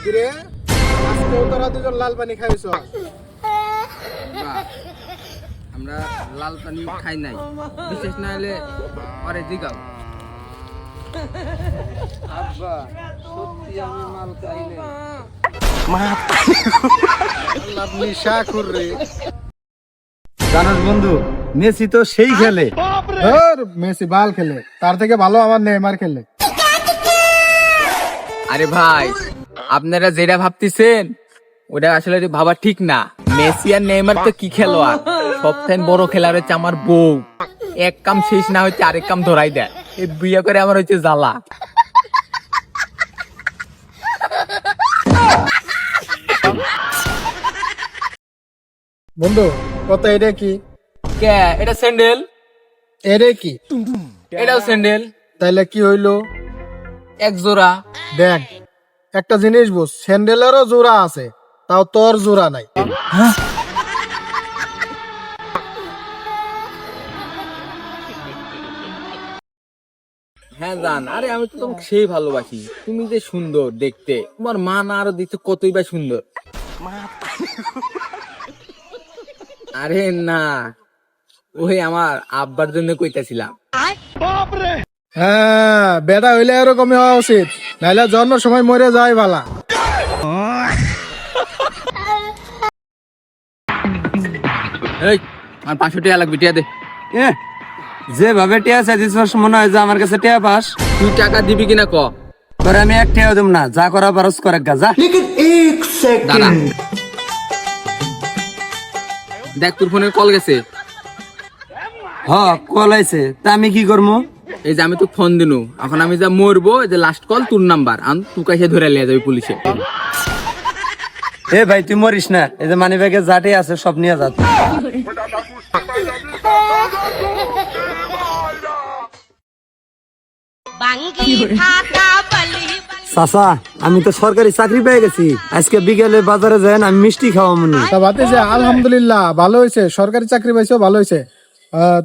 কিরে আজকে তোরা দুজন লাল পানি খাইছ? আমরা লাল পানি খাই নাই, বিশেষ না হলে পরে জিগাও। আব্বা সত্যি আমি মাল খাই নাই। নিশা করে জানাস বন্ধু, মেসি তো সেই খেলে। মেসি বাল খেলে, তার থেকে ভালো আমার নেইমার খেলে। আরে ভাই, আপনারা যেটা ভাবতেছেন ওটা আসলে ভাবা ঠিক না। মেসি আর নেইমার তো কি খেলোয়াড়, সবথেকে বড় খেলোয়াড় হচ্ছে আমার বউ। এক কাম শেষ না হচ্ছে আরেক কাম ধরাই দেয়। এই বিয়ে করে আমার হচ্ছে জ্বালা। বন্ধু কত এটা কি? কে এটা? স্যান্ডেল। এরে কি? এটাও স্যান্ডেল। তাইলে কি হইলো? এক জোড়া। দেখ একটা জিনিস বুঝ, স্যান্ডেলেরও জোড়া আছে, তাও তোর জোড়া নাই। হ্যাঁ জান, আরে আমি তো তোমাকে সেই ভালোবাসি। তুমি যে সুন্দর দেখতে, তোমার মা না আরো দেখতে কতই বা সুন্দর। আরে না, ওই আমার আব্বার জন্য কইতাছিলাম। হ্যাঁ, বেটা হইলে এরকমই হওয়া উচিত, নাইলে জন্মের সময় মরে যায় বালা। এই আমার 500 টাকা লাগবে, টিয়া দে। যেভাবে টিয়া চাইছিস মনে হয় যে আমার কাছে টিয়া পাস। তুই টাকা দিবি কিনা ক। তোর আমি এক টিয়াও দেব না, যা করা পারস করে যা। দাঁড়া, দেখ তোর ফোনে কল গেছে। হ কল আইছে, তা আমি কি করবো? এই যে আমি তো ফোন দিনু, এখন আমি যা মরবো, এই যে লাস্ট কল তোর নাম্বার, আন তুই কাছে ধরে লিয়ে যাবে পুলিশে। এ ভাই তুই মরিস না, এই যে মানি ব্যাগে যাটে আছে সব নিয়ে যা। চাচা আমি তো সরকারি চাকরি পেয়ে গেছি, আজকে বিকেলে বাজারে যাই আমি মিষ্টি খাওয়া মনে। তা ভাতিজা আলহামদুলিল্লাহ ভালো হয়েছে, সরকারি চাকরি পাইছো, ভালো হয়েছে।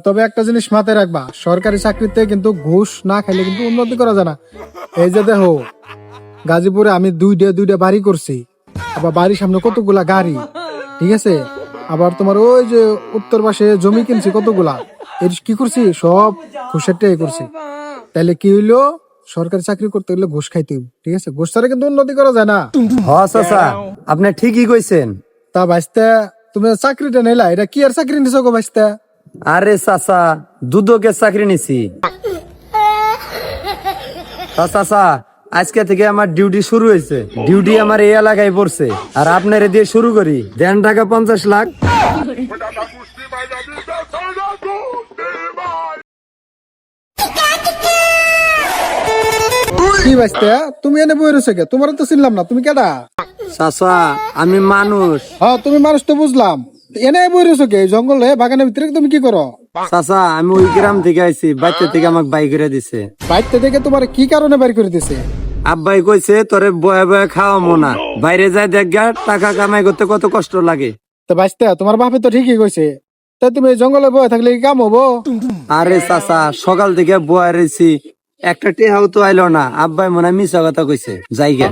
তবে একটা জিনিস মাথায় রাখবা, সরকারি চাকরিতে কিন্তু ঘুষ না খাইলে কিন্তু উন্নতি করা যায় না। এই যে দেখো গাজীপুরে আমি দুইটা বাড়ি করছি, আবার বাড়ির সামনে কতগুলা গাড়ি, ঠিক আছে। আবার তোমার ওই যে উত্তর পাশে জমি কিনছি কতগুলা, এর কি করছি সব ঘুষের টাই করছি। তাহলে কি হইলো, সরকারি চাকরি করতে গেলে ঘুষ খাইতে হইব, ঠিক আছে। ঘুষ ছাড়া কিন্তু উন্নতি করা যায় না। হ চাচা আপনি ঠিকই কইছেন। তা ভাইস্তা তুমি চাকরিটা নিলা, এটা কি আর চাকরি নিছো গো ভাইস্তা? আরে চাচা দুদকের চাকরি নিছি। তা চাচা আজকে থেকে আমার ডিউটি শুরু হয়েছে, ডিউটি আমার এই এলাকায় পড়ছে, আর আপনার দিয়ে শুরু করি। দেন টাকা 50 লাখ। কি ভাইস্তা তুমি এনে বই রয়েছে কে? তোমার তো চিনলাম না, তুমি কেডা? চাচা আমি মানুষ। হ্যাঁ তুমি মানুষ তো বুঝলাম, এনে বই রয়েছে কে জঙ্গলে বাগানের ভিতরে? তুমি কি করো? চাচা আমি ওই গ্রাম থেকে আইছি, বাচ্চা থেকে আমাকে বাই করে দিছে। বাইরে থেকে তোমার কি কারণে বের করে দিছে? আব্বাই কইছে তোরে বয়ে বয়ে খাওয়ামো না, বাইরে যায় দেখ গা টাকা কামাই করতে কত কষ্ট লাগে। তো ভাইস্তা তোমার বাপে তো ঠিকই কইছে, তা তুমি এই জঙ্গলে বয়ে থাকলে কি কাম হবো? আরে চাচা সকাল থেকে বয়ে রয়েছি, একটা টেহাও তো আইলো না। আব্বাই মনে হয় মিছা কথা কইছে, যাই গে।